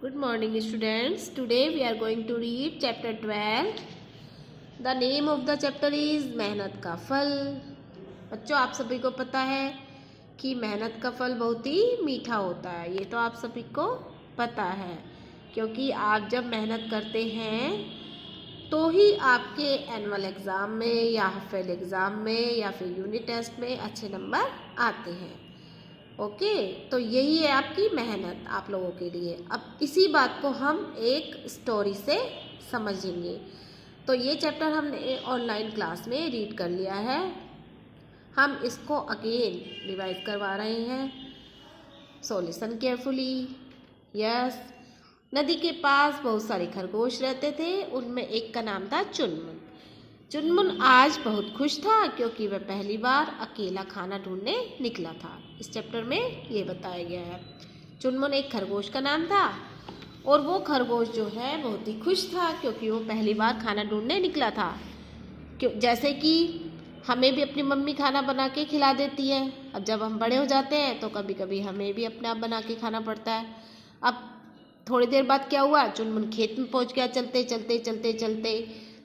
Good morning students. Today we are going to read chapter 12. The name of the chapter is मेहनत का फल। बच्चों आप सभी को पता है कि मेहनत का फल बहुत ही मीठा होता है। ये तो आप सभी को पता है क्योंकि आप जब मेहनत करते हैं तो ही आपके एनुअल एग्ज़ाम में या हाफ एग्ज़ाम में या फिर यूनिट टेस्ट में अच्छे नंबर आते हैं। ओके तो यही है आपकी मेहनत आप लोगों के लिए। अब इसी बात को हम एक स्टोरी से समझेंगे। तो ये चैप्टर हमने ऑनलाइन क्लास में रीड कर लिया है, हम इसको अगेन रिवाइज करवा रहे हैं। So listen carefully. यस, नदी के पास बहुत सारे खरगोश रहते थे। उनमें एक का नाम था चुनमुन। चुनमुन आज बहुत खुश था क्योंकि वह पहली बार अकेला खाना ढूंढने निकला था। इस चैप्टर में ये बताया गया है। चुनमुन एक खरगोश का नाम था और वो खरगोश जो है बहुत ही खुश था क्योंकि वो पहली बार खाना ढूंढने निकला था। जैसे कि हमें भी अपनी मम्मी खाना बना के खिला देती है। अब जब हम बड़े हो जाते हैं तो कभी कभी हमें भी अपने आप बना के खाना पड़ता है। अब थोड़ी देर बाद क्या हुआ, चुनमुन खेत में पहुंच गया। चलते चलते चलते चलते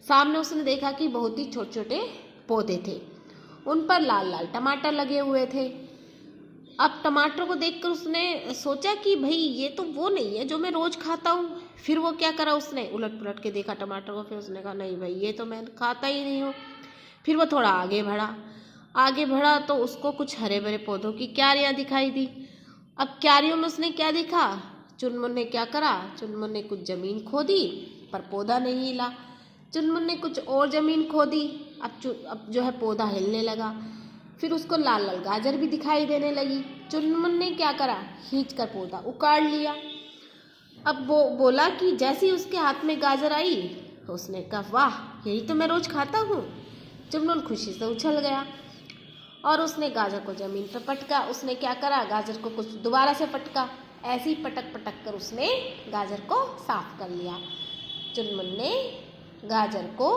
सामने उसने देखा कि बहुत ही छोटे छोटे पौधे थे, उन पर लाल लाल टमाटर लगे हुए थे। अब टमाटर को देखकर उसने सोचा कि भाई ये तो वो नहीं है जो मैं रोज खाता हूँ। फिर वो क्या करा, उसने उलट पुलट के देखा टमाटर को। फिर उसने कहा नहीं भाई ये तो मैं खाता ही नहीं हूँ। फिर वो थोड़ा आगे बढ़ा तो उसको कुछ हरे भरे पौधों की क्यारियाँ दिखाई दी। अब क्यारियों में उसने क्या देखा, चुनमुन ने क्या करा, चुनमुन ने कुछ जमीन खोदी पर पौधा नहीं हिला। चुनमुन ने कुछ और जमीन खोदी, अब जो है पौधा हिलने लगा। फिर उसको लाल लाल गाजर भी दिखाई देने लगी। चुनमुन ने क्या करा, खींच कर पौधा उखाड़ लिया। अब वो बोला कि जैसे ही उसके हाथ में गाजर आई उसने कहा वाह यही तो मैं रोज खाता हूँ। चुनमुन खुशी से उछल गया और उसने गाजर को जमीन पर पटका। उसने क्या करा, गाजर को कुछ दोबारा से पटका। ऐसे ही पटक पटक कर उसने गाजर को साफ कर लिया। चुनमुन ने गाजर को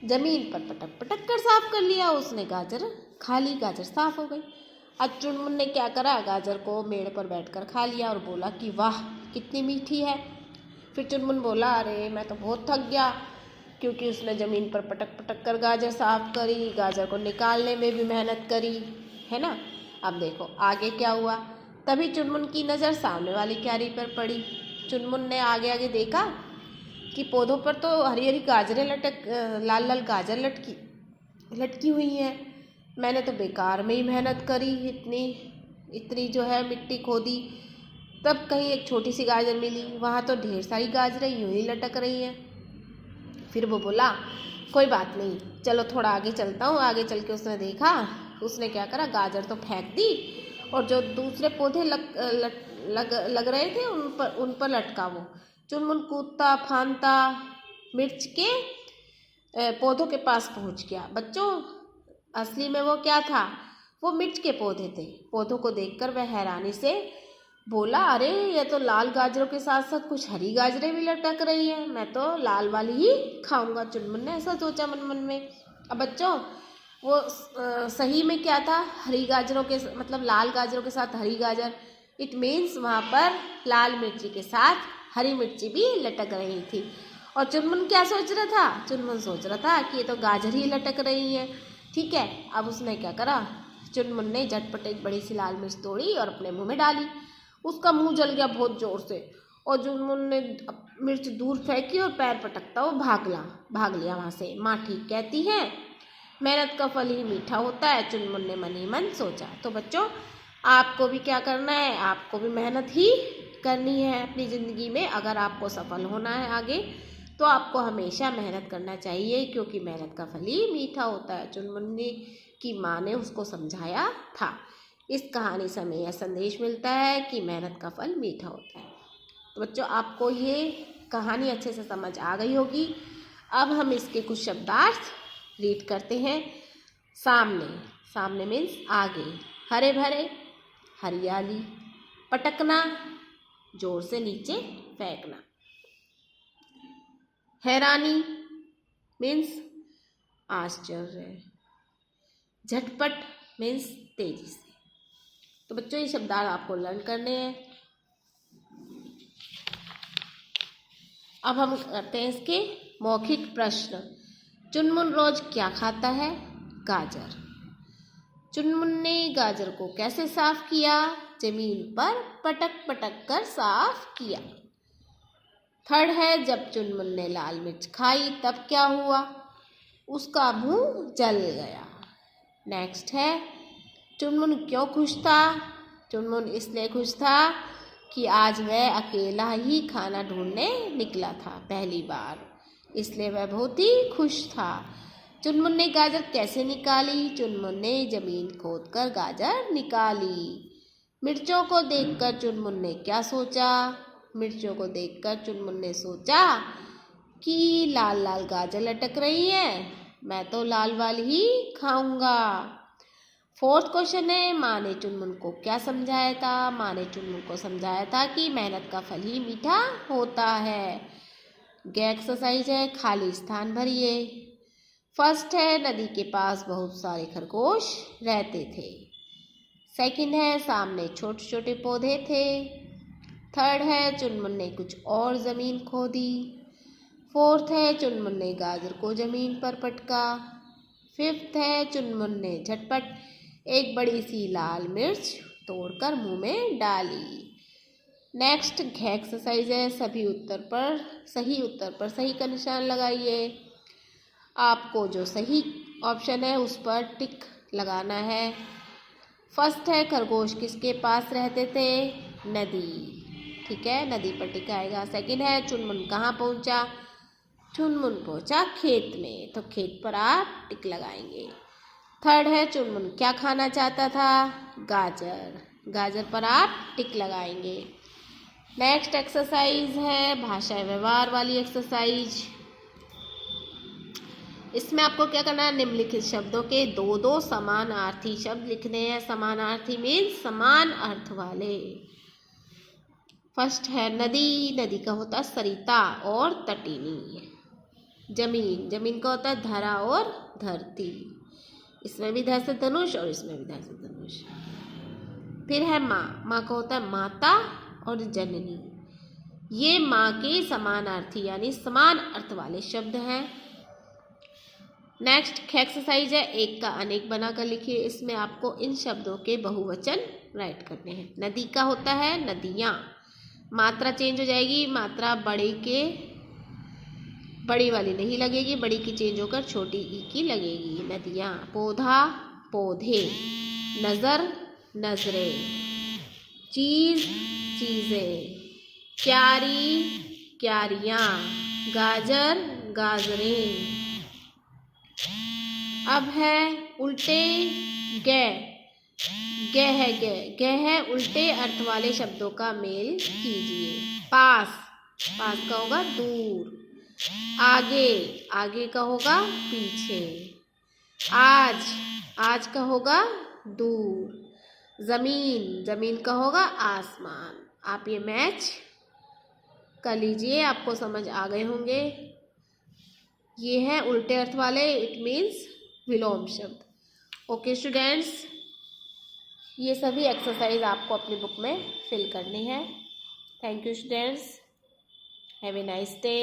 जमीन पर पटक पटक कर साफ कर लिया। उसने गाजर खा ली, गाजर साफ हो गई। अब चुनमुन ने क्या करा, गाजर को मेड़ पर बैठकर खा लिया और बोला कि वाह कितनी मीठी है। फिर चुनमुन बोला अरे मैं तो बहुत थक गया, क्योंकि उसने ज़मीन पर पटक पटक कर गाजर साफ करी, गाजर को निकालने में भी मेहनत करी, है ना। अब देखो आगे क्या हुआ। तभी चुनमुन की नज़र सामने वाली क्यारी पर पड़ी। चुनमुन ने आगे आगे देखा कि पौधों पर तो हरी हरी गाजरें लाल लाल गाजर लटकी हुई हैं। मैंने तो बेकार में ही मेहनत करी, इतनी जो है मिट्टी खोदी, तब कहीं एक छोटी सी गाजर मिली। वहाँ तो ढेर सारी गाजरें यूं ही लटक रही हैं। फिर वो बोला कोई बात नहीं, चलो थोड़ा आगे चलता हूँ। आगे चल के उसने देखा, उसने क्या करा, गाजर तो फेंक दी और जो दूसरे पौधे लग रहे थे उन पर लटका वो। चुनमुन कूदता फांदता मिर्च के पौधों के पास पहुंच गया। बच्चों असली में वो क्या था, वो मिर्च के पौधे थे। पौधों को देखकर वह हैरानी से बोला अरे ये तो लाल गाजरों के साथ साथ कुछ हरी गाजरें भी लटक रही हैं, मैं तो लाल वाली ही खाऊंगा। चुनमुन ने ऐसा सोचा मन मन में। अब बच्चों वो सही में क्या था, हरी गाजरों के मतलब लाल गाजरों के साथ हरी गाजर, इट मीन्स वहाँ पर लाल मिर्ची के साथ हरी मिर्ची भी लटक रही थी। और चुनमुन क्या सोच रहा था, चुनमुन सोच रहा था कि ये तो गाजर ही लटक रही है। ठीक है, अब उसने क्या करा, चुनमुन ने झटपट एक बड़ी सी लाल मिर्च तोड़ी और अपने मुंह में डाली। उसका मुंह जल गया बहुत जोर से और चुनमुन ने मिर्च दूर फेंकी और पैर पटकता वो भाग लिया वहाँ से। माँ ठीक कहती है मेहनत का फल ही मीठा होता है, चुनमुन ने मन ही मन सोचा। तो बच्चों आपको भी क्या करना है, आपको भी मेहनत ही करनी है अपनी ज़िंदगी में। अगर आपको सफल होना है आगे तो आपको हमेशा मेहनत करना चाहिए, क्योंकि मेहनत का फल ही मीठा होता है। चुनमुन की माँ ने उसको समझाया था। इस कहानी से हमें यह संदेश मिलता है कि मेहनत का फल मीठा होता है। तो बच्चों आपको ये कहानी अच्छे से समझ आ गई होगी। अब हम इसके कुछ शब्दार्थ रीड करते हैं। सामने मीन्स आगे, हरे भरे हरियाली, पटकना जोर से नीचे फेंकना, हैरानी मीन्स आश्चर्य, झटपट मीन्स तेजी से। तो बच्चों ये शब्दार्थ आपको लर्न करने हैं। अब हम करते हैं इसके मौखिक प्रश्न। चुनमुन रोज क्या खाता है? गाजर। चुनमुन ने गाजर को कैसे साफ किया? जमीन पर पटक पटक कर साफ किया। थर्ड है, जब चुनमुन ने लाल मिर्च खाई तब क्या हुआ? उसका मुंह जल गया। नेक्स्ट है, चुनमुन क्यों खुश था? चुनमुन इसलिए खुश था कि आज वह अकेला ही खाना ढूंढने निकला था पहली बार, इसलिए वह बहुत ही खुश था। चुनमुन ने गाजर कैसे निकाली? चुनमुन ने जमीन खोदकर गाजर निकाली। मिर्चों को देखकर चुनमुन ने क्या सोचा? मिर्चों को देखकर चुनमुन ने सोचा कि लाल लाल गाजर लटक रही है, मैं तो लाल वाली ही खाऊंगा। फोर्थ क्वेश्चन है, माँ ने चुनमुन को क्या समझाया था? माँ ने चुनमुन को समझाया था कि मेहनत का फल ही मीठा होता है। गे एक्सरसाइज है, खाली स्थान भरिए। फर्स्ट है, नदी के पास बहुत सारे खरगोश रहते थे। सेकंड है, सामने छोटे छोटे पौधे थे। थर्ड है, चुनमुन ने कुछ और ज़मीन खोदी। फोर्थ है, चुनमुन ने गाजर को ज़मीन पर पटका। फिफ्थ है, चुनमुन ने झटपट एक बड़ी सी लाल मिर्च तोड़कर मुंह में डाली। नेक्स्ट घ एक्सरसाइज है, सही उत्तर पर सही का निशान लगाइए। आपको जो सही ऑप्शन है उस पर टिक लगाना है। फर्स्ट है, खरगोश किसके पास रहते थे? नदी। ठीक है, नदी पर टिक आएगा। सेकंड है, चुनमुन कहाँ पहुँचा? चुनमुन पहुँचा खेत में, तो खेत पर आप टिक लगाएंगे। थर्ड है, चुनमुन क्या खाना चाहता था? गाजर। गाजर पर आप टिक लगाएंगे। नेक्स्ट एक्सरसाइज है भाषा व्यवहार वाली एक्सरसाइज। इसमें आपको क्या करना है? निम्नलिखित शब्दों के दो दो समानार्थी शब्द लिखने हैं। समानार्थी मीन्स समान अर्थ वाले। फर्स्ट है नदी, नदी का होता है सरिता और तटीनी। जमीन, जमीन का होता है धरा और धरती। इसमें भी धर से धनुष और इसमें भी धर से धनुष। फिर है माँ, माँ का होता है माता और जननी। ये माँ के समानार्थी यानी समान अर्थ वाले शब्द हैं। नेक्स्ट एक्सरसाइज है, एक का अनेक बनाकर लिखिए। इसमें आपको इन शब्दों के बहुवचन राइट करने हैं। नदी का होता है नदियाँ, मात्रा चेंज हो जाएगी, मात्रा बड़ी वाली नहीं लगेगी, बड़ी की चेंज होकर छोटी ई की लगेगी। नदियाँ। पौधा, पौधे। नज़र, नजरें। चीज़, चीज़ें। क्यारी, क्यारियाँ। गाजर, गाजरें। अब है उल्टे गे। गे है उल्टे अर्थ वाले शब्दों का मेल कीजिए। पास, पास का होगा दूर। आगे, आगे का होगा पीछे। आज, आज का होगा दूर। जमीन, जमीन का होगा आसमान। आप ये मैच कर लीजिए, आपको समझ आ गए होंगे। ये है उल्टे अर्थ वाले, इट मीन्स विलोम शब्द। ओके स्टूडेंट्स, ये सभी एक्सरसाइज आपको अपनी बुक में फिल करनी है। Thank you students, have a nice day.